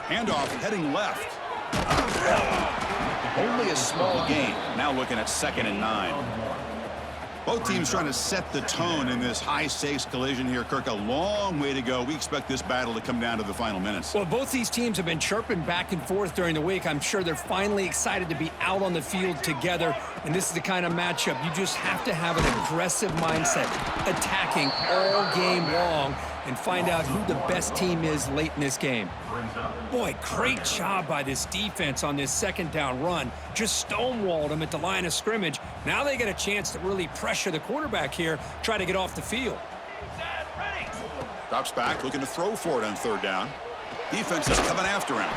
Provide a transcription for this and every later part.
Handoff heading left. Only a small gain. Now looking at 2nd and 9. Both teams trying to set the tone in this high-stakes collision here, Kirk. A long way to go. We expect this battle to come down to the final minutes. Well, both these teams have been chirping back and forth during the week. I'm sure they're finally excited to be out on the field together, and this is the kind of matchup you just have to have an aggressive mindset, attacking all game long, and find out who the best team is late in this game. Boy, great job by this defense on this 2nd down run. Just stonewalled them at the line of scrimmage. Now they get a chance to really pressure the quarterback here, try to get off the field. Drops back, looking to throw for it on 3rd down. Defense is coming after him.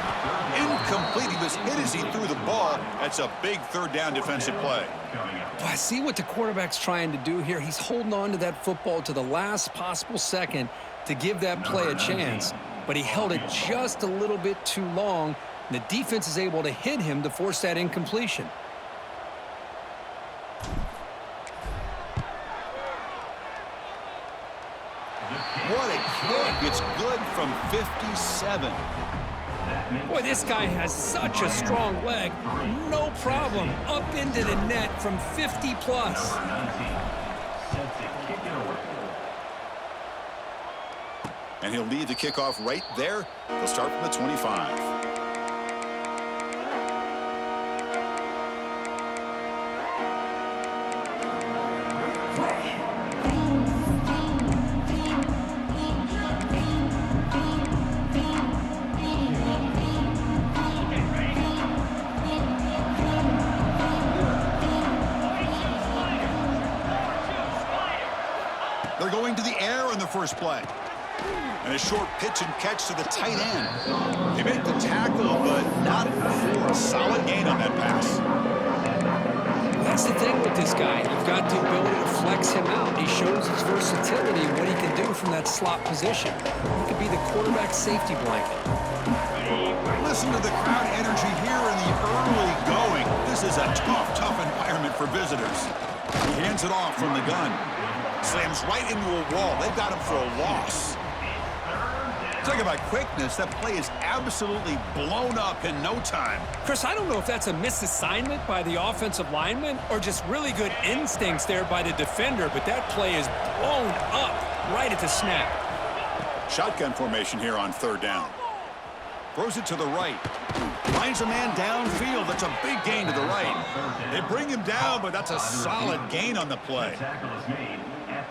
Incomplete. He was hit as he threw the ball. That's a big 3rd down defensive play. Well, I see what the quarterback's trying to do here. He's holding on to that football to the last possible second to give that play a chance, but he held it just a little bit too long, and the defense is able to hit him to force that incompletion. What a kick. It's good from 57. Boy, this guy has such a strong leg. No problem. Up into the net from 50-plus. And he'll lead the kickoff right there. He'll start from the 25. They're going to the air on the first play. And a short pitch and catch to the tight end. They make the tackle, but not for a solid gain on that pass. That's the thing with this guy. You've got the ability to flex him out. He shows his versatility and what he can do from that slot position. He could be the quarterback safety blanket. Listen to the crowd energy here in the early going. This is a tough environment for visitors. He hands it off from the gun. Slams right into a wall. They've got him for a loss. Talk about quickness. That play is absolutely blown up in no time. Chris, I don't know if that's a misassignment by the offensive lineman or just really good instincts there by the defender, but that play is blown up right at the snap. Shotgun formation here on 3rd down. Throws it to the right. Finds a man downfield. That's a big gain to the right. They bring him down, but that's a solid gain on the play.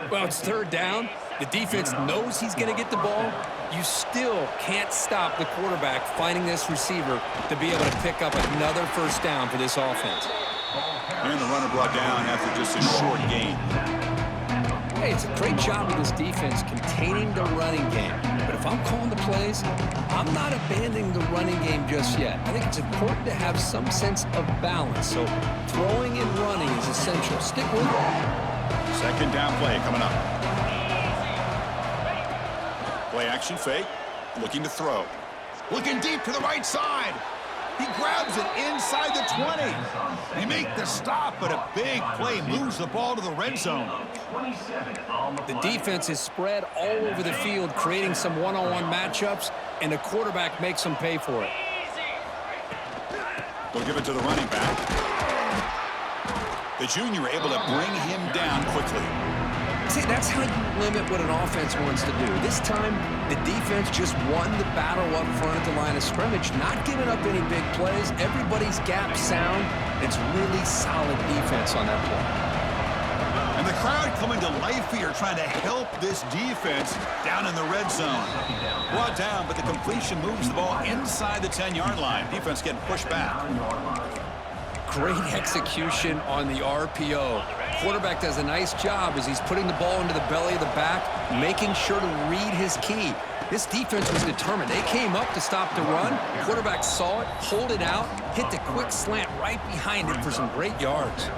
Well, it's 3rd down. The defense knows he's going to get the ball. You still can't stop the quarterback finding this receiver to be able to pick up another 1st down for this offense. And the runner brought down after just a short gain. Hey, it's a great job of this defense containing the running game. But if I'm calling the plays, I'm not abandoning the running game just yet. I think it's important to have some sense of balance. So throwing and running is essential. Stick with it. 2nd down play coming up. Play action fake. Looking to throw. Looking deep to the right side. He grabs it inside the 20. They make the stop, but a big play moves the ball to the red zone. The defense is spread all over the field, creating some one-on-one matchups, and the quarterback makes them pay for it. They'll give it to the running back. The junior able to bring him down quickly. See, that's how you limit what an offense wants to do. This time, the defense just won the battle up front at the line of scrimmage, not giving up any big plays. Everybody's gap sound. It's really solid defense on that play. And the crowd coming to life here, trying to help this defense down in the red zone. Brought down, but the completion moves the ball inside the 10-yard line. Defense getting pushed back. Great execution on the RPO. Quarterback does a nice job as he's putting the ball into the belly of the back, making sure to read his key. This defense was determined. They came up to stop the run. Quarterback saw it, pulled it out, hit the quick slant right behind it for some great yards.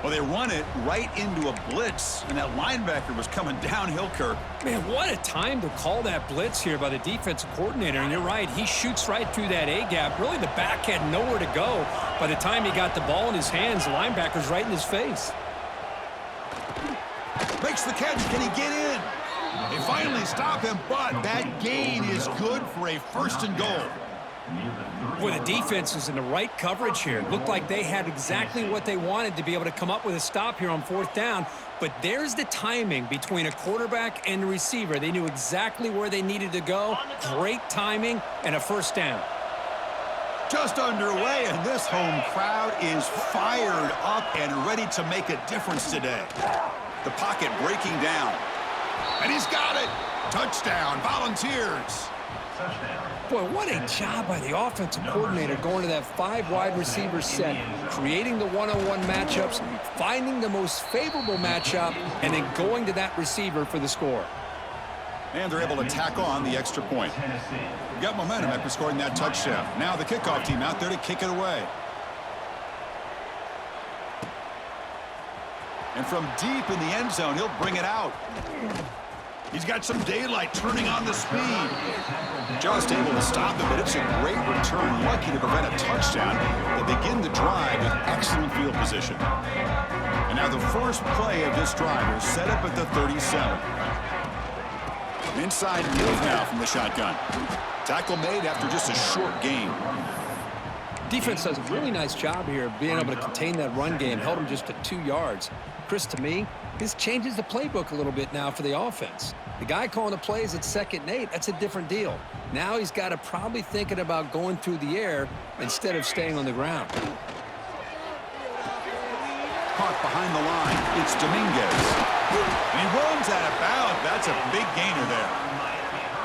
Well, they run it right into a blitz, and that linebacker was coming downhill, Kirk. Man, what a time to call that blitz here by the defensive coordinator. And you're right, he shoots right through that A-gap. Really, the back had nowhere to go. By the time he got the ball in his hands, the linebacker's right in his face. Makes the catch. Can he get in? They finally stop him, but that gain is good for a 1st and goal. Boy, the defense was in the right coverage here. Looked like they had exactly what they wanted to be able to come up with a stop here on 4th down. But there's the timing between a quarterback and the receiver. They knew exactly where they needed to go. Great timing and a 1st down. Just underway, and this home crowd is fired up and ready to make a difference today. The pocket breaking down. And he's got it. Touchdown, Volunteers. Boy, what a job by the offensive coordinator going to that 5 wide receiver set, creating the one-on-one matchups, finding the most favorable matchup, and then going to that receiver for the score. And they're able to tack on the extra point. We've got momentum after scoring that touchdown. Now the kickoff team out there to kick it away. And from deep in the end zone, he'll bring it out. He's got some daylight turning on the speed. Just able to stop him, but it's a great return. Lucky to prevent a touchdown. They begin the drive with excellent field position. And now the first play of this drive is set up at the 37. Inside move now from the shotgun. Tackle made after just a short gain. Defense does a really nice job here of being able to contain that run game. Held him just to 2 yards. Chris, to me, this changes the playbook a little bit now for the offense. The guy calling the plays at 2nd and 8, that's a different deal. Now he's got to probably thinking about going through the air instead of staying on the ground. Caught behind the line. It's Dominguez. And he runs out of bounds. That's a big gainer there.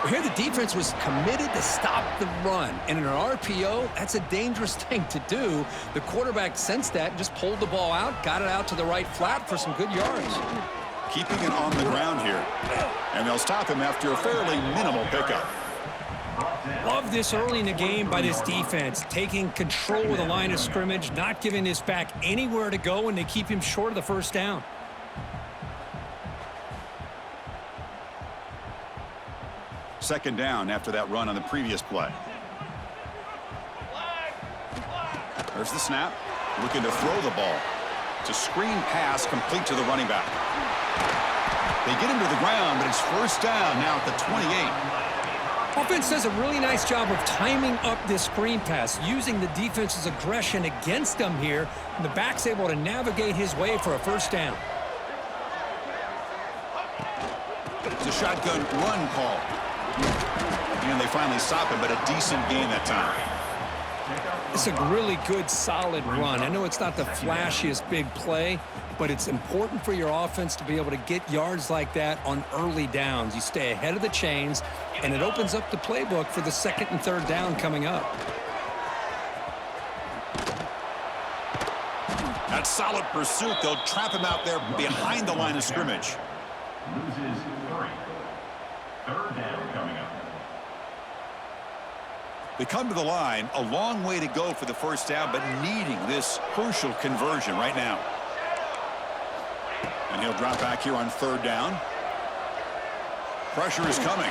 Here the defense was committed to stop the run. And in an RPO, that's a dangerous thing to do. The quarterback sensed that and just pulled the ball out, got it out to the right flat for some good yards. Keeping it on the ground here. And they'll stop him after a fairly minimal pickup. Love this early in the game by this defense, taking control of the line of scrimmage, not giving this back anywhere to go, and they keep him short of the 1st down. Second down after that run on the previous play. There's the snap. Looking to throw the ball. It's a screen pass complete to the running back. They get him to the ground, but it's 1st down now at the 28. Offense does a really nice job of timing up this screen pass, using the defense's aggression against them here. And the back's able to navigate his way for a 1st down. It's a shotgun run call. And they finally stop him, but a decent gain that time. It's a really good, solid run. I know it's not the flashiest big play, but it's important for your offense to be able to get yards like that on early downs. You stay ahead of the chains, and it opens up the playbook for the 2nd and 3rd down coming up. That solid pursuit. They'll trap him out there behind the line of scrimmage. Loses 3. 3rd down coming up. They come to the line, a long way to go for the 1st down, but needing this crucial conversion right now. And he'll drop back here on 3rd down. Pressure is coming.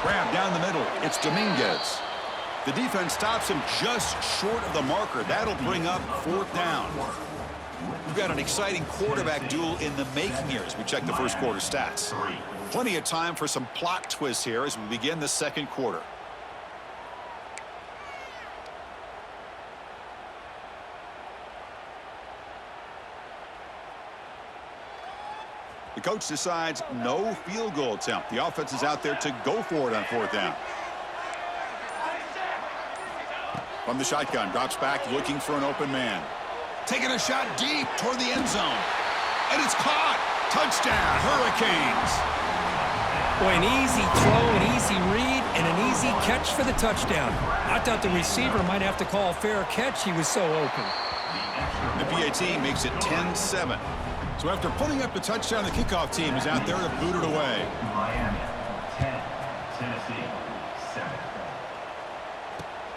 Grab down the middle. It's Dominguez. The defense stops him just short of the marker. That'll bring up 4th down. We've got an exciting quarterback duel in the making here as we check the 1st quarter stats. Plenty of time for some plot twists here as we begin the 2nd quarter. The coach decides no field goal attempt. The offense is out there to go for it on 4th down. From the shotgun, drops back looking for an open man. Taking a shot deep toward the end zone. And it's caught. Touchdown, Hurricanes. Boy, an easy throw, an easy read, and an easy catch for the touchdown. I thought the receiver might have to call a fair catch. He was so open. The PAT makes it 10-7. So after putting up the touchdown, the kickoff team is out there to boot it away. Miami 10, Tennessee 7.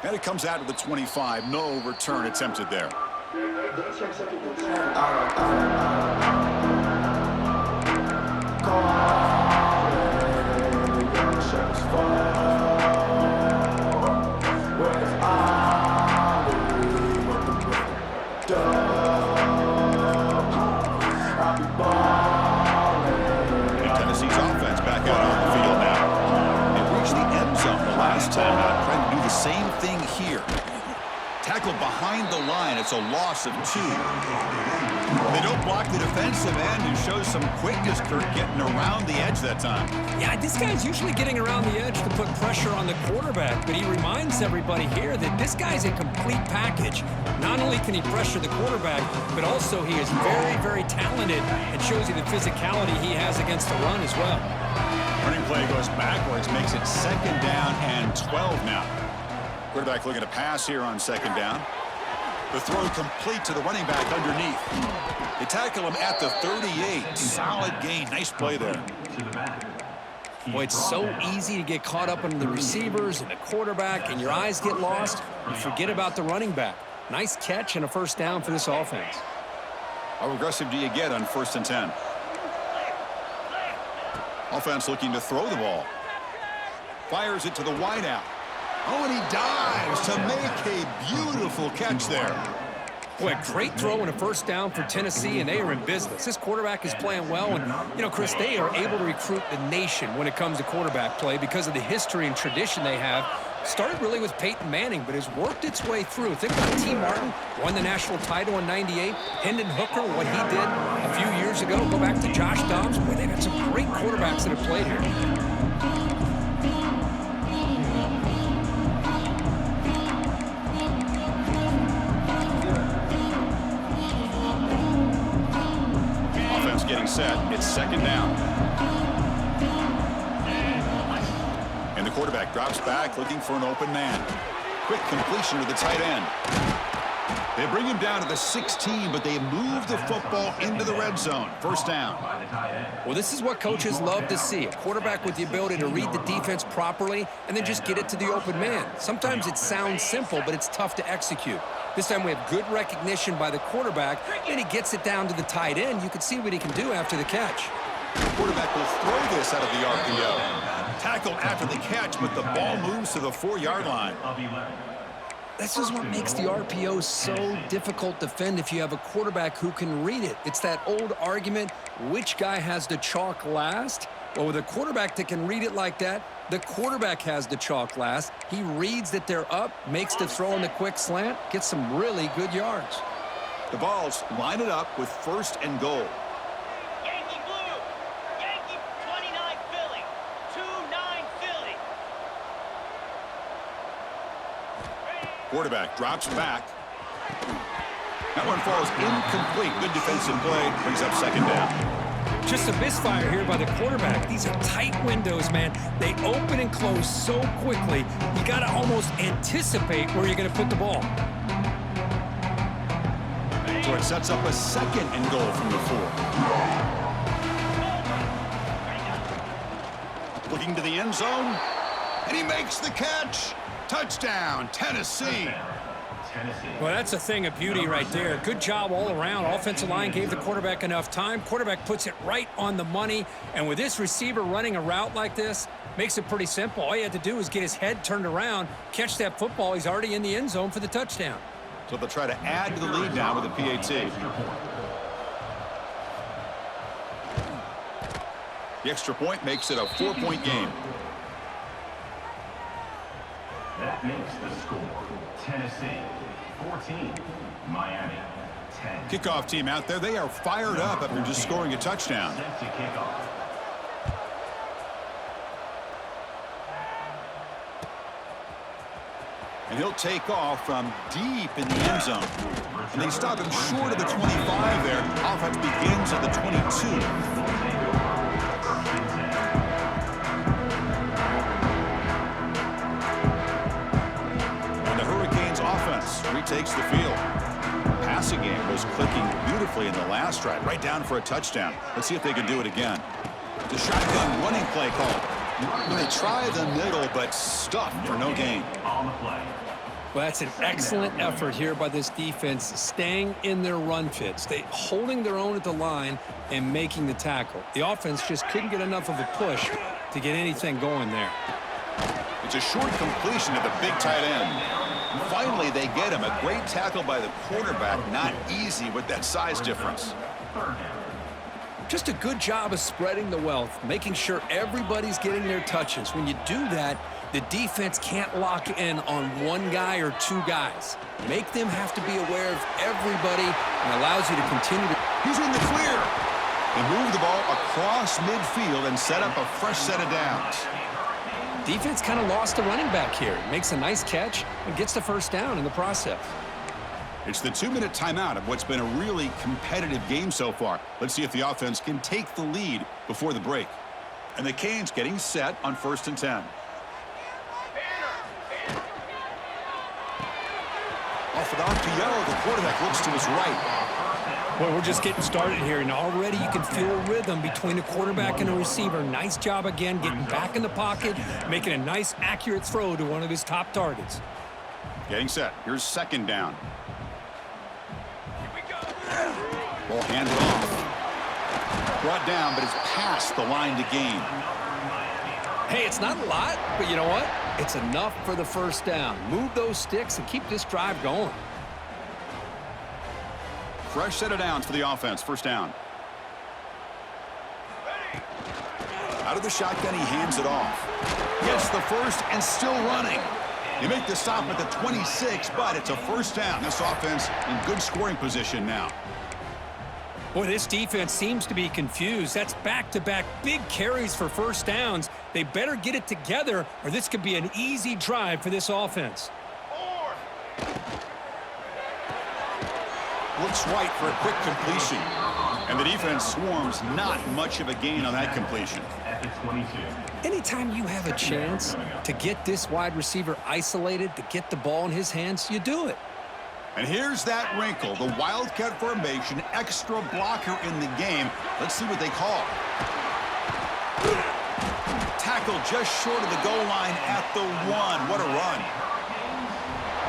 And it comes out to the 25. No return attempted there. Tennessee's offense timeout, trying to do the same thing here. Tackle behind the line. It's a loss of 2. They don't block the defensive end and show some quickness, Kurt, getting around the edge that time. Yeah, this guy's usually getting around the edge to put pressure on the quarterback, but he reminds everybody here that this guy's a complete package. Not only can he pressure the quarterback, but also he is very, very talented and shows you the physicality he has against the run as well. Running play goes backwards, makes it 2nd down and 12 now. Quarterback looking to pass here on 2nd down. The throw complete to the running back underneath. They tackle him at the 38. Solid gain. Nice play there. Boy, it's so easy to get caught up in the receivers and the quarterback, and your eyes get lost. You forget about the running back. Nice catch and a 1st down for this offense. How aggressive do you get on 1st and 10? Offense looking to throw the ball. Fires it to the wideout. Oh, and he dives to make a beautiful catch there. Boy, a great throw and a 1st down for Tennessee, and they are in business. This quarterback is playing well, and, Chris, they are able to recruit the nation when it comes to quarterback play because of the history and tradition they have. Started really with Peyton Manning, but has worked its way through. Think about T. Martin, won the national title in '98. Hendon Hooker, what he did a few years ago. Go back to Josh Dobbs. Boy, they've got some great quarterbacks that have played here. Getting set. It's 2nd down. And the quarterback drops back looking for an open man. Quick completion to the tight end. They bring him down to the 16, but they move the football into the red zone. 1st down. Well, this is what coaches love to see. A quarterback with the ability to read the defense properly and then just get it to the open man. Sometimes it sounds simple, but it's tough to execute. This time we have good recognition by the quarterback, and he gets it down to the tight end. You can see what he can do after the catch. The quarterback will throw this out of the RPO. Tackle after the catch, but the ball moves to the 4-yard line. This is what makes the RPO so difficult to defend if you have a quarterback who can read it. It's that old argument, which guy has the chalk last? Well, with a quarterback that can read it like that, the quarterback has the chalk last. He reads that they're up, makes the throw in the quick slant, gets some really good yards. The Vols line it up with 1st and goal. Yankee blue, Yankee 29 Philly, 2-9 Philly. Quarterback drops back. That one falls incomplete. Good defensive play. Brings up 2nd down. Just a misfire here by the quarterback. These are tight windows, man. They open and close so quickly, you got to almost anticipate where you're going to put the ball. So it sets up a 2nd and goal from the 4. Looking to the end zone, and he makes the catch. Touchdown, Tennessee. Well, that's a thing of beauty right there. Good job all around. Offensive line gave the quarterback enough time. Quarterback puts it right on the money. And with this receiver running a route like this, makes it pretty simple. All you had to do is get his head turned around, catch that football. He's already in the end zone for the touchdown. So they'll try to add to the lead now with a PAT. The extra point makes it a 4-point game. That makes the score Tennessee 14, Miami 10. Kickoff team out there. They are fired up after just scoring a touchdown. Set to kick off. And he'll take off from deep in the end zone. And they stop him short of the 25 there. Offense begins at the 22. Retakes the field. Passing game was clicking beautifully in the last drive, right down for a touchdown. Let's see if they can do it again. The shotgun running play called. They try the middle, but stuffed for no gain. On the play. Well, that's an excellent effort here by this defense, staying in their run fits. They holding their own at the line and making the tackle. The offense just couldn't get enough of a push to get anything going there. It's a short completion to the big tight end. Finally, they get him. A great tackle by the quarterback. Not easy with that size difference. Just a good job of spreading the wealth, making sure everybody's getting their touches. When you do that, the defense can't lock in on one guy or two guys. Make them have to be aware of everybody and allows you to continue to... He's in the clear. They move the ball across midfield and set up a fresh set of downs. Defense kind of lost the running back here. Makes a nice catch and gets the first down in the process. It's the 2-minute timeout of what's been a really competitive game so far. Let's see if the offense can take the lead before the break. And the Canes getting set on 1st and 10. Off an RPO, the quarterback looks to his right. Well, we're just getting started here, and already you can feel a rhythm between the quarterback and the receiver. Nice job again getting back in the pocket, making a nice, accurate throw to one of his top targets. Getting set. Here's 2nd down. Ball handed off. Brought down, but it's past the line to gain. Hey, it's not a lot, but you know what? It's enough for the first down. Move those sticks and keep this drive going. Fresh set of downs for the offense. 1st down. Out of the shotgun, he hands it off. Gets the first and still running. You make the stop at the 26, but it's a 1st down. This offense in good scoring position now. Boy, this defense seems to be confused. That's back-to-back big carries for 1st downs. They better get it together, or this could be an easy drive for this offense. Looks right for a quick completion. And the defense swarms, not much of a gain on that completion. At the 22. Anytime you have a chance to get this wide receiver isolated, to get the ball in his hands, you do it. And here's that wrinkle, the Wildcat formation, extra blocker in the game. Let's see what they call. Tackle just short of the goal line at the 1. What a run.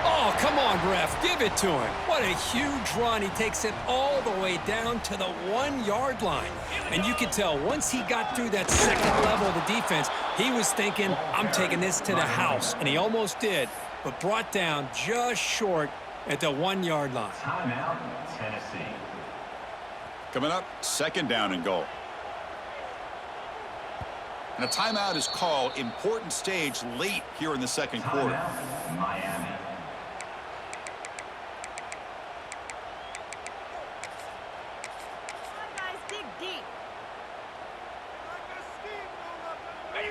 Oh, come on, ref. Give it to him. What a huge run. He takes it all the way down to the 1-yard line. And you can tell once he got through that second level of the defense, he was thinking, I'm taking this to the house. And he almost did, but brought down just short at the 1-yard line. Timeout, Tennessee. Coming up, 2nd down and goal. And a timeout is called. Important stage late here in the 2nd quarter. Timeout, Miami.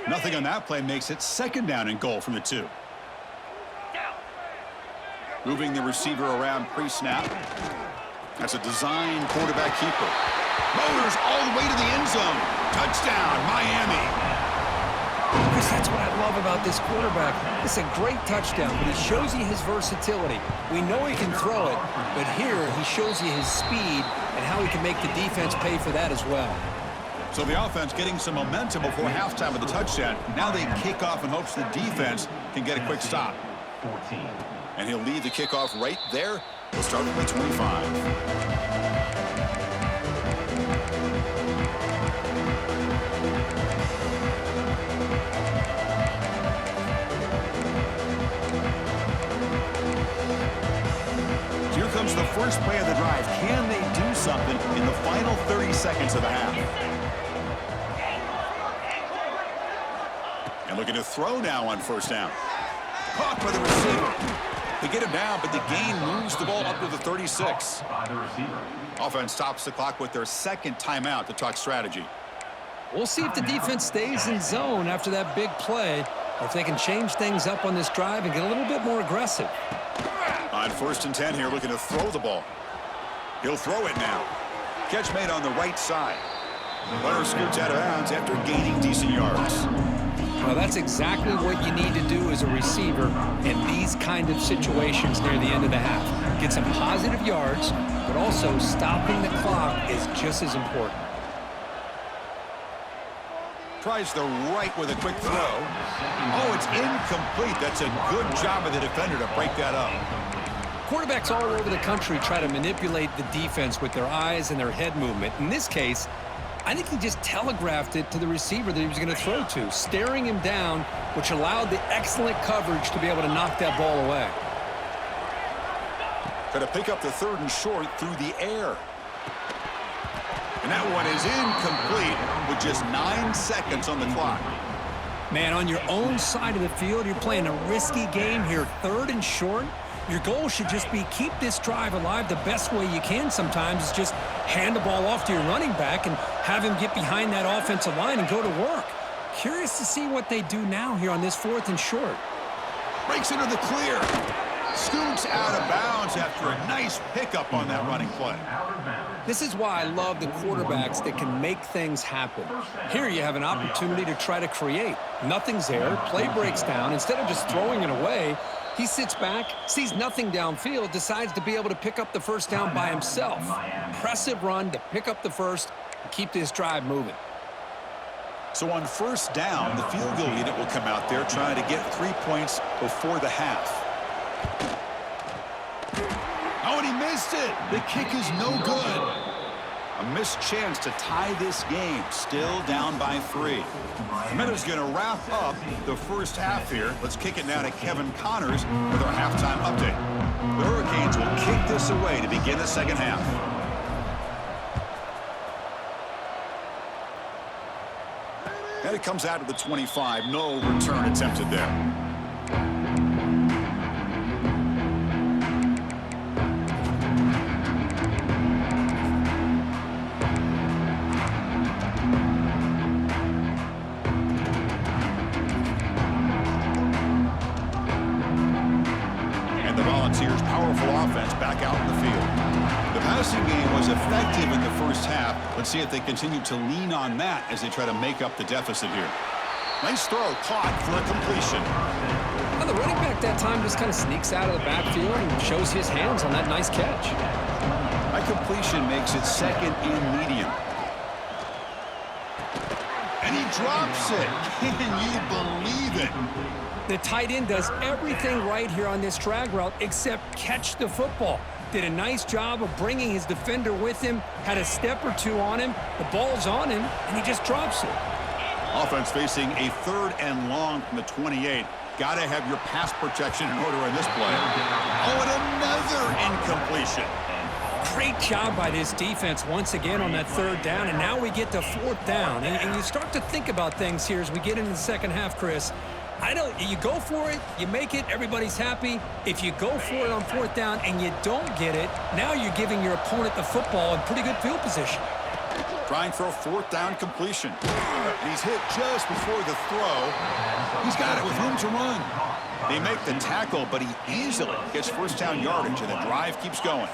Nothing on that play makes it 2nd down and goal from the 2. Moving the receiver around pre-snap. That's a design quarterback keeper. Motors all the way to the end zone. Touchdown, Miami. Chris, that's what I love about this quarterback. It's a great touchdown, but he shows you his versatility. We know he can throw it, but here he shows you his speed and how he can make the defense pay for that as well. So the offense getting some momentum before halftime of the touchdown. Now they kick off in hopes the defense can get a quick stop. 14. And he'll lead the kickoff right there. We'll start from the 25. Here comes the first play of the drive. Can they do something in the final 30 seconds of the half? And looking to throw now on 1st down. Caught by the receiver. They get him down, but the gain moves the ball up to the 36. By the receiver. Offense stops the clock with their 2nd timeout to talk strategy. We'll see if the defense stays in zone after that big play, or if they can change things up on this drive and get a little bit more aggressive. On 1st and 10 here, looking to throw the ball. He'll throw it now. Catch made on the right side. Runner scoots out of bounds after gaining decent yards. Well, that's exactly what you need to do as a receiver in these kind of situations near the end of the half. Get some positive yards, but also stopping the clock is just as important. Tries the right with a quick throw. Oh, it's incomplete. That's a good job of the defender to break that up. Quarterbacks all over the country try to manipulate the defense with their eyes and their head movement. In this case, I think he just telegraphed it to the receiver that he was going to throw to, staring him down, which allowed the excellent coverage to be able to knock that ball away. Got to pick up the 3rd and short through the air. And that one is incomplete with just 9 seconds on the clock. Man, on your own side of the field, you're playing a risky game here, 3rd and short. Your goal should just be keep this drive alive the best way you can sometimes is just hand the ball off to your running back and have him get behind that offensive line and go to work. Curious to see what they do now here on this 4th and short. Breaks into the clear. Scoots out of bounds after a nice pickup on that running play. This is why I love the quarterbacks that can make things happen. Here you have an opportunity to try to create. Nothing's there. Play breaks down. Instead of just throwing it away, he sits back, sees nothing downfield, decides to be able to pick up the first down by himself. Impressive run to pick up the first and keep this drive moving. So on first down, the field goal unit will come out there trying to get 3 points before the half. Oh, and he missed it. The kick is no good. A missed chance to tie this game. Still down by 3. The Meadows going to wrap up the first half here. Let's kick it now to Kevin Connors with our halftime update. The Hurricanes will kick this away to begin the second half. And it comes out of the 25. No return attempted there. Powerful offense back out in the field. The passing game was effective in the first half. Let's see if they continue to lean on that as they try to make up the deficit here. Nice throw, caught for a completion. Well, the running back that time just kind of sneaks out of the backfield and shows his hands on that nice catch. That completion makes it 2nd and medium. And he drops it. Can you believe it? The tight end does everything right here on this drag route except catch the football. Did a nice job of bringing his defender with him, had a step or two on him, the ball's on him, and he just drops it. Offense facing a 3rd and long from the 28. Got to have your pass protection in order in this play. Oh, and another incompletion. Great job by this defense once again on that 3rd down, and now we get to 4th down. And you start to think about things here as we get into the second half, Chris. You go for it, you make it, everybody's happy. If you go for it on 4th down and you don't get it, now you're giving your opponent the football in pretty good field position. Trying for a 4th down completion. He's hit just before the throw. He's got it with room to run. They make the tackle, but he easily gets first down yardage, and the drive keeps going.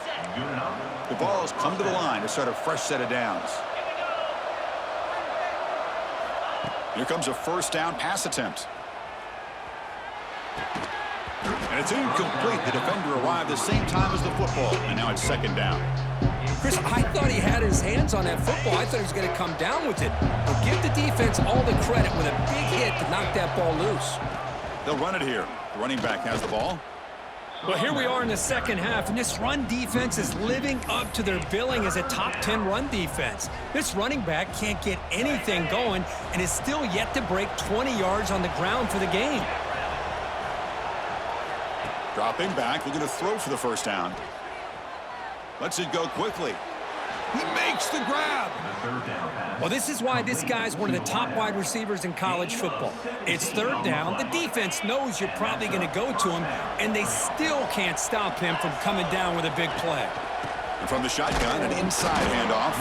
The ball's come to the line to start a fresh set of downs. Here comes a first down pass attempt. And it's incomplete. The defender arrived the same time as the football, and now it's 2nd down. Chris, I thought he had his hands on that football. I thought he was going to come down with it. But give the defense all the credit with a big hit to knock that ball loose. They'll run it here. The running back has the ball. Well, here we are in the second half, and this run defense is living up to their billing as a top 10 run defense. This running back can't get anything going and is still yet to break 20 yards on the ground for the game. Dropping back, looking to throw for the first down. Lets it go quickly. He makes the grab. Well, this is why this guy's one of the top wide receivers in college football. It's 3rd down. The defense knows you're probably going to go to him, and they still can't stop him from coming down with a big play. And from the shotgun, an inside handoff.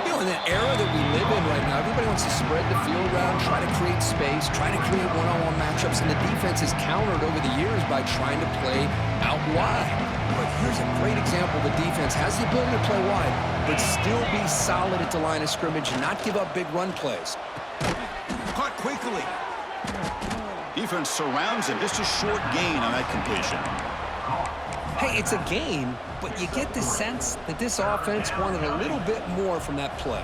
You know, in the era that we live in right now, everybody wants to spread the field around, try to create space, try to create one-on-one matchups, and the defense has countered over the years by trying to play out wide. But here's a great example. The defense has the ability to play wide, but still be solid at the line of scrimmage and not give up big run plays. Caught quickly. Defense surrounds him. Just a short gain on that completion. Hey, it's a gain, but you get the sense that this offense wanted a little bit more from that play.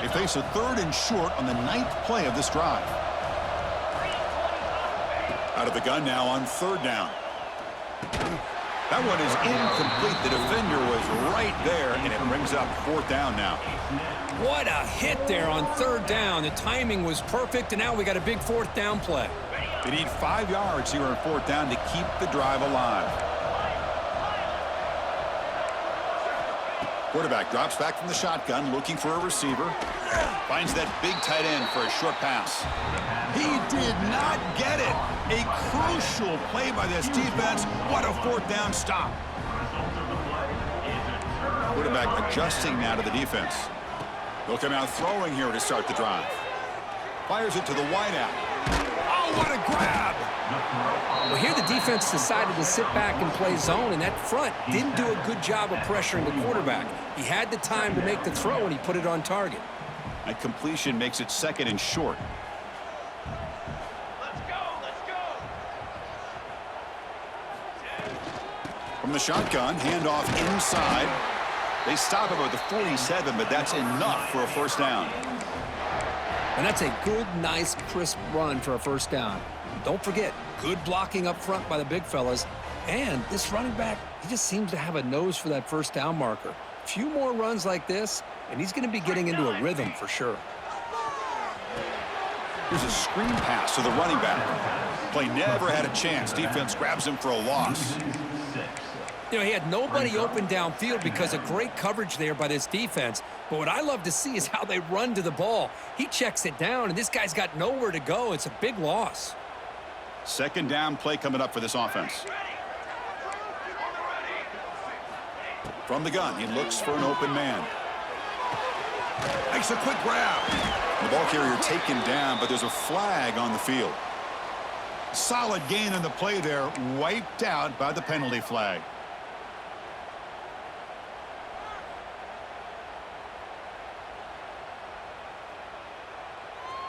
They face a 3rd and short on the 9th play of this drive. Out of the gun now on 3rd down. That That one is incomplete. The defender was right there, and it brings up 4th down now. What a hit there on 3rd down. The timing was perfect, and now we got a big 4th down play. They need 5 yards here on 4th down to keep the drive alive. Quarterback drops back from the shotgun, looking for a receiver. Finds that big tight end for a short pass. He did not get it. A crucial play by this defense. What a 4th down stop. Quarterback adjusting now to the defense. They'll come out throwing here to start the drive. Fires it to the wideout. Oh, what a grab! Well, here the defense decided to sit back and play zone, and that front didn't do a good job of pressuring the quarterback. He had the time to make the throw, and he put it on target. That completion makes it 2nd and short. Let's go, let's go. From the shotgun, handoff inside. They stop him at the 47, but that's enough for a 1st down. And that's a good, nice, crisp run for a 1st down. Don't forget, good blocking up front by the big fellas. And this running back, he just seems to have a nose for that 1st down marker. A few more runs like this, and he's going to be getting into a rhythm for sure. Here's a screen pass to the running back. Play never had a chance. Defense grabs him for a loss. You know, he had nobody open downfield because of great coverage there by this defense. But what I love to see is how they run to the ball. He checks it down, and this guy's got nowhere to go. It's a big loss. 2nd down play coming up for this offense. From the gun, he looks for an open man. Makes a quick grab. The ball carrier taken down, but there's a flag on the field. Solid gain on the play there, wiped out by the penalty flag.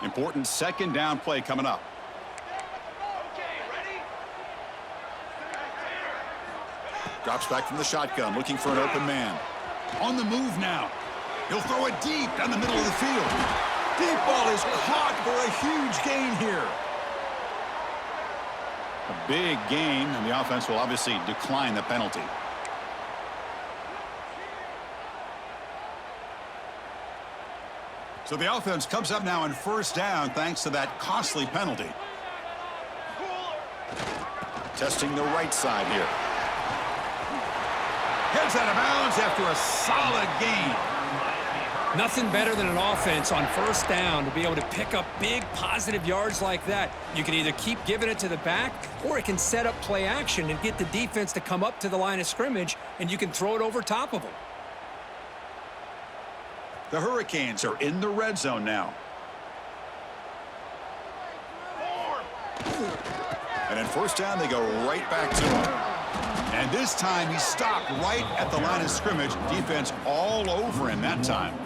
Important 2nd down play coming up. Drops back from the shotgun, looking for an open man. On the move now. He'll throw it deep down the middle of the field. Deep ball is caught for a huge gain here. A big gain, and the offense will obviously decline the penalty. So the offense comes up now on 1st down thanks to that costly penalty. Testing the right side here. Heads out of bounds after a solid gain. Nothing better than an offense on 1st down to be able to pick up big positive yards like that. You can either keep giving it to the back, or it can set up play action and get the defense to come up to the line of scrimmage, and you can throw it over top of them. The Hurricanes are in the red zone now. And in 1st down, they go right back to him. And this time, he stopped right at the line of scrimmage. Defense all over him that time.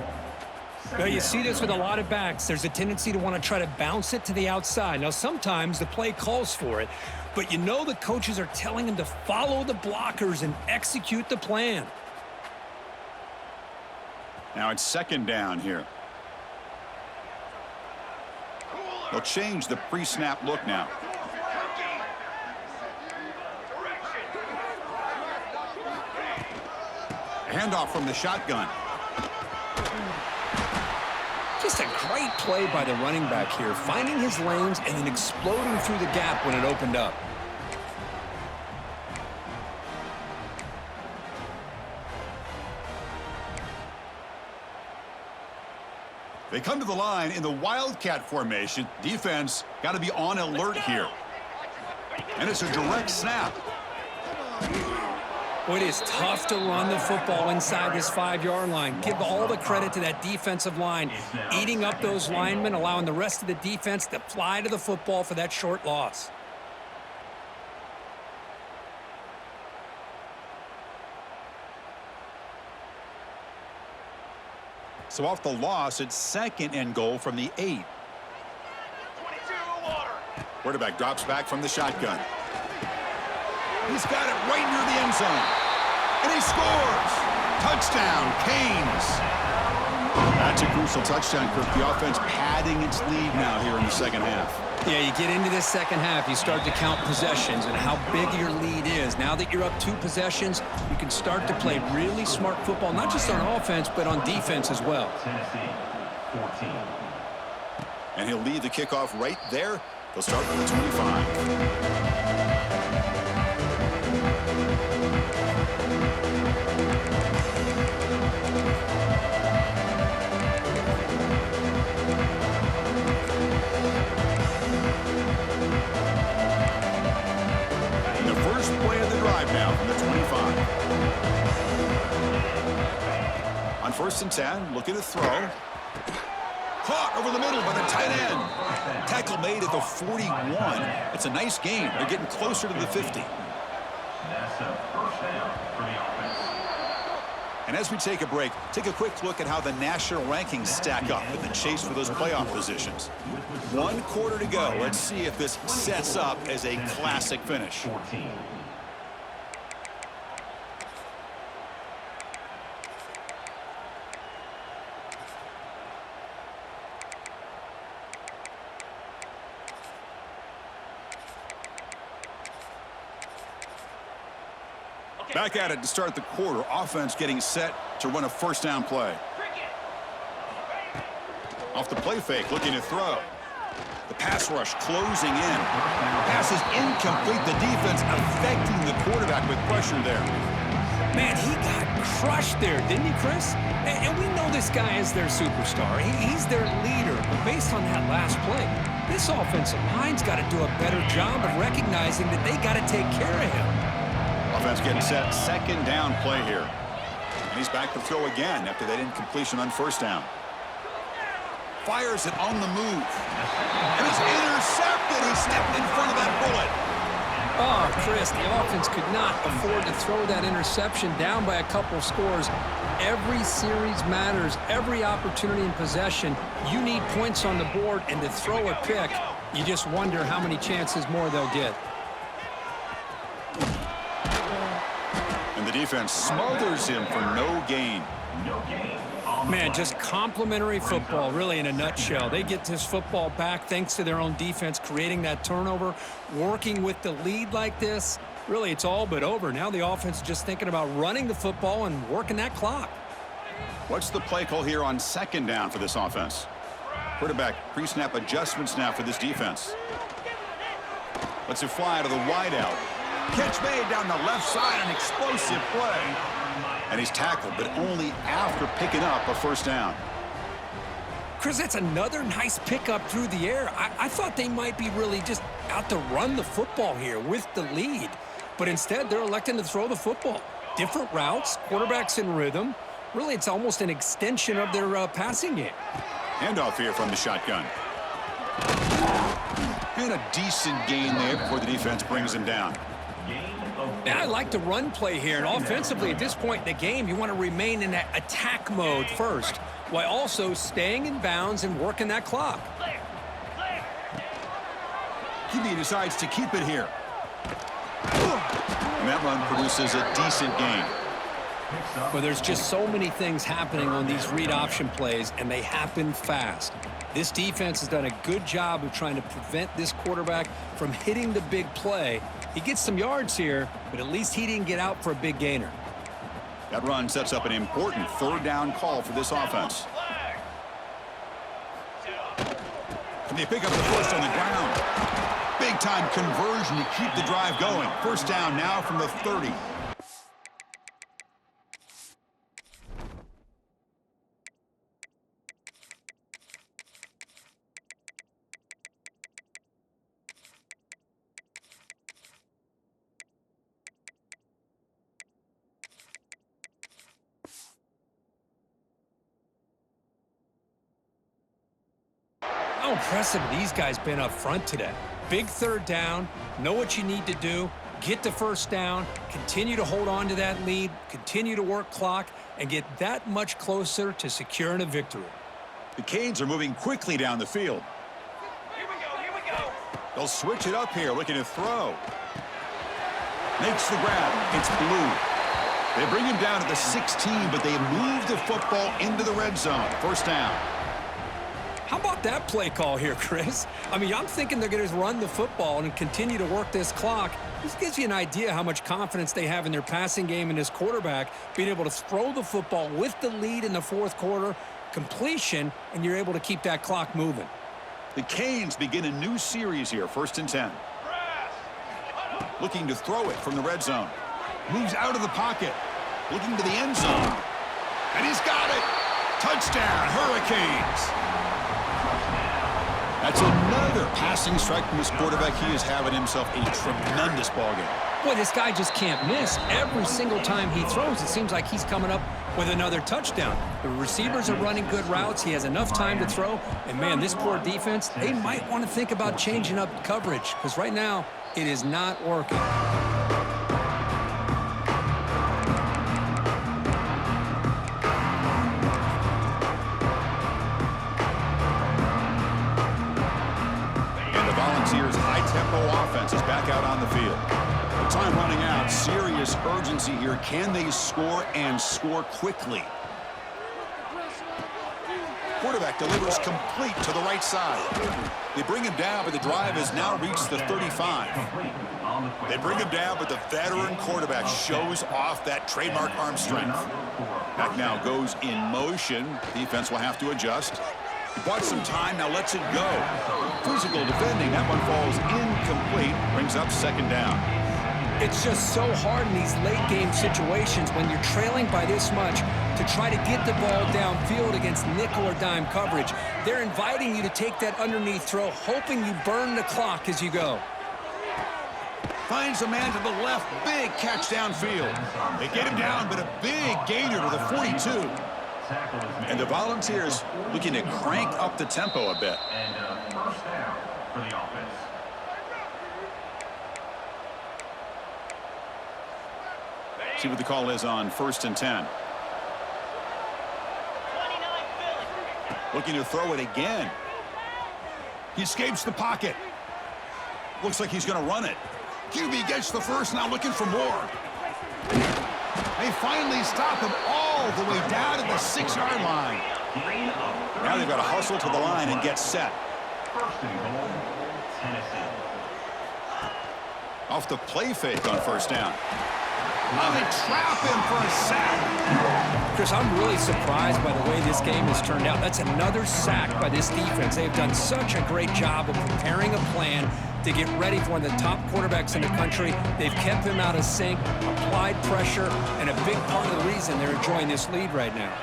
Well, you see this with a lot of backs. There's a tendency to want to try to bounce it to the outside. Now, sometimes the play calls for it, but you know the coaches are telling him to follow the blockers and execute the plan. Now it's 2nd down here. They'll change the pre-snap look now. Handoff from the shotgun. Just a great play by the running back here, finding his lanes and then exploding through the gap when it opened up. They come to the line in the Wildcat formation. Defense got to be on alert here. And it's a direct snap. Well, it is tough to run the football inside this 5-yard line. Give all the credit to that defensive line, eating up those linemen, allowing the rest of the defense to fly to the football for that short loss. So off the loss, it's 2nd and goal from the 8. 22 water. Quarterback drops back from the shotgun. He's got it right near the end zone. And he scores. Touchdown, Canes. That's a crucial touchdown, Kirk. The offense padding its lead now here in the second half. Yeah, you get into this second half, you start to count possessions and how big your lead is. Now that you're up 2 possessions, you can start to play really smart football, not just on offense, but on defense as well. Tennessee, 14. And he'll lead the kickoff right there. They'll start from the 25. Play of the drive now from the 25. On 1st and 10, looking to throw. Caught over the middle by the tight end. Tackle made at the 41. It's a nice gain. They're getting closer to the 50. That's a first down for the offense. And as we take a break, take a quick look at how the national rankings stack up in the chase for those playoff positions. 1 quarter to go. Let's see if this sets up as a classic finish. 14. Back at it to start the quarter. Offense getting set to run a 1st down play. Off the play fake, looking to throw. The pass rush closing in. Pass is incomplete. The defense affecting the quarterback with pressure there. Man, he got crushed there, didn't he, Chris? And we know this guy is their superstar. He's their leader. But based on that last play, this offensive line's got to do a better job of recognizing that they got to take care of him. Offense getting set, 2nd down play here. And he's back to throw again after that incompletion on 1st down. Fires it on the move. And it's intercepted. He stepped in front of that bullet. Oh, Chris, the offense could not afford to throw that interception down by a couple scores. Every series matters. Every opportunity in possession, you need points on the board, and to throw a pick, you just wonder how many chances more they'll get. And the defense smothers him for no gain. No gain. Man, just complimentary football, really, in a nutshell. They get this football back thanks to their own defense, creating that turnover, working with the lead like this. Really, it's all but over. Now the offense is just thinking about running the football and working that clock. What's the play call here on 2nd down for this offense? Quarterback pre-snap adjustments now for this defense. Lets it fly to the wideout. Catch made down the left side, an explosive play. And he's tackled, but only after picking up a 1st down. Chris, that's another nice pickup through the air. I thought they might be really just out to run the football here with the lead. But instead, they're electing to throw the football. Different routes, quarterbacks in rhythm. Really, it's almost an extension of their passing game. Handoff here from the shotgun. And a decent gain there before the defense brings him down. Now, I like the run play here, and offensively at this point in the game, you want to remain in that attack mode first, while also staying in bounds and working that clock. QB decides to keep it here. And that run produces a decent gain. Well, there's just so many things happening on these read option plays, and they happen fast. This defense has done a good job of trying to prevent this quarterback from hitting the big play. He gets some yards here, but at least he didn't get out for a big gainer. That run sets up an important 3rd down call for this offense. Can they pick up the 1st on the ground? Big-time conversion to keep the drive going. 1st down now from the 30. How impressive these guys been up front today. Big 3rd down, know what you need to do, get the 1st down, continue to hold on to that lead, continue to work clock, and get that much closer to securing a victory. The Canes are moving quickly down the field. Here we go. They'll switch it up here, looking to throw. Makes the grab. It's Blue. They bring him down to the 16, but they move the football into the red zone. First down. How about that play call here, Chris? I mean, I'm thinking they're going to run the football and continue to work this clock. This gives you an idea how much confidence they have in their passing game and this quarterback being able to throw the football with the lead in the fourth quarter, completion, and you're able to keep that clock moving. The Canes begin a new series here, 1st and 10. Looking to throw it from the red zone. Moves out of the pocket. Looking to the end zone. And he's got it. Touchdown, Hurricanes. That's another passing strike from this quarterback. He is having himself a tremendous ballgame. Boy, this guy just can't miss. Every single time he throws, it seems like he's coming up with another touchdown. The receivers are running good routes. He has enough time to throw. And, man, this poor defense, they might want to think about changing up coverage because right now it is not working. High-tempo offense is back out on the field. The time running out. Serious urgency here. Can they score and score quickly? Quarterback delivers complete to the right side. They bring him down, but the drive has now reached the 35. They bring him down, but the veteran quarterback shows off that trademark arm strength. Back now goes in motion. Defense will have to adjust. Bought some time, now lets it go. Physical defending, that one falls incomplete, brings up 2nd down. It's just so hard in these late-game situations when you're trailing by this much to try to get the ball downfield against nickel or dime coverage. They're inviting you to take that underneath throw, hoping you burn the clock as you go. Finds a man to the left, big catch downfield. They get him down, but a big gainer to the 42. And the Volunteers looking to crank up the tempo a bit. And first down for the offense. See what the call is on 1st and 10. 29 Philly. Looking to throw it again. He escapes the pocket. Looks like he's going to run it. QB gets the first, now looking for more. They finally stop him all the way down to the 6-yard line. Now they've got to hustle to the line and get set. First and goal, Tennessee. Off the play fake on 1st down. Now they trap him for a sack. Chris, I'm really surprised by the way this game has turned out. That's another sack by this defense. They've done such a great job of preparing a plan to get ready for one of the top quarterbacks in the country. They've kept him out of sync, applied pressure, and a big part of the reason they're enjoying this lead right now.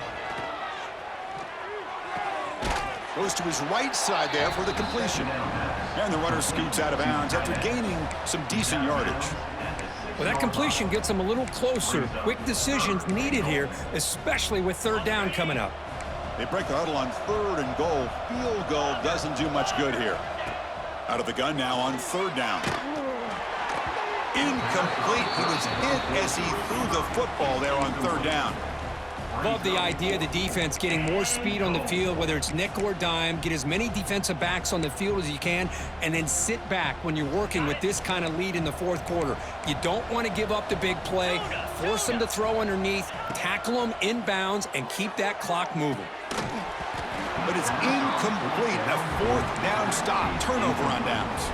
Goes to his right side there for the completion. And the runner scoots out of bounds after gaining some decent yardage. Well, that completion gets them a little closer. Quick decisions needed here, especially with 3rd down coming up. They break the huddle on 3rd and goal. Field goal doesn't do much good here. Out of the gun now on 3rd down. Incomplete. He was hit as he threw the football there on 3rd down. Love the idea of the defense getting more speed on the field, whether it's nickel or dime, get as many defensive backs on the field as you can, and then sit back when you're working with this kind of lead in the 4th quarter. You don't want to give up the big play, force them to throw underneath, tackle them inbounds, and keep that clock moving. But it's incomplete. A 4th down stop. Turnover on downs.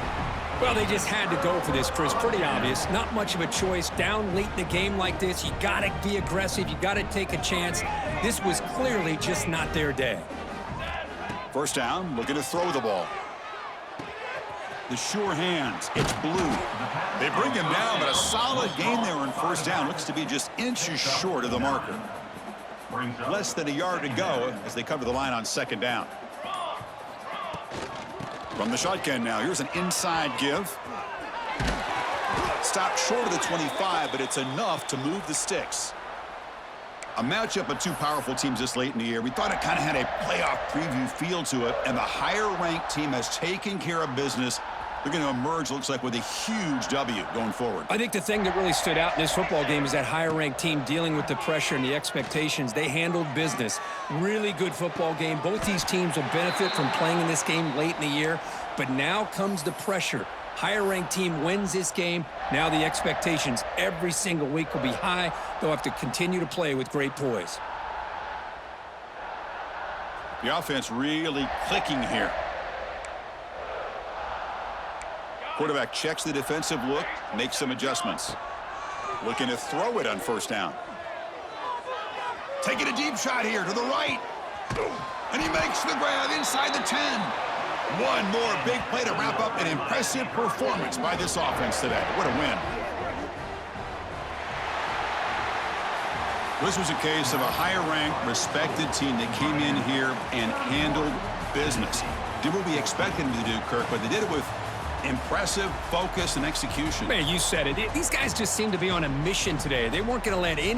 Well, they just had to go for this, Chris. Pretty obvious. Not much of a choice. Down late in the game like this, you got to be aggressive. You got to take a chance. This was clearly just not their day. 1st down, looking to throw the ball. The sure hands. It's Blue. They bring him down, but a solid gain there on 1st down. Looks to be just inches short of the marker. Less than a yard to go as they come to the line on 2nd down. From the shotgun now, here's an inside give. Stopped short of the 25, but it's enough to move the sticks. A matchup of two powerful teams this late in the year. We thought it kind of had a playoff preview feel to it, and the higher-ranked team has taken care of business. They're going to emerge, looks like, with a huge W going forward. I think the thing that really stood out in this football game is that higher-ranked team dealing with the pressure and the expectations. They handled business. Really good football game. Both these teams will benefit from playing in this game late in the year, but now comes the pressure. Higher-ranked team wins this game. Now the expectations every single week will be high. They'll have to continue to play with great poise. The offense really clicking here. Quarterback checks the defensive look, makes some adjustments. Looking to throw it on first down. Taking a deep shot here to the right. And he makes the grab inside the 10. One more big play to wrap up an impressive performance by this offense today. What a win. This was a case of a higher-ranked, respected team that came in here and handled business. Did what we expected them to do, Kirk, but they did it with impressive focus and execution. Man, you said it. These guys just seem to be on a mission today. They weren't going to let any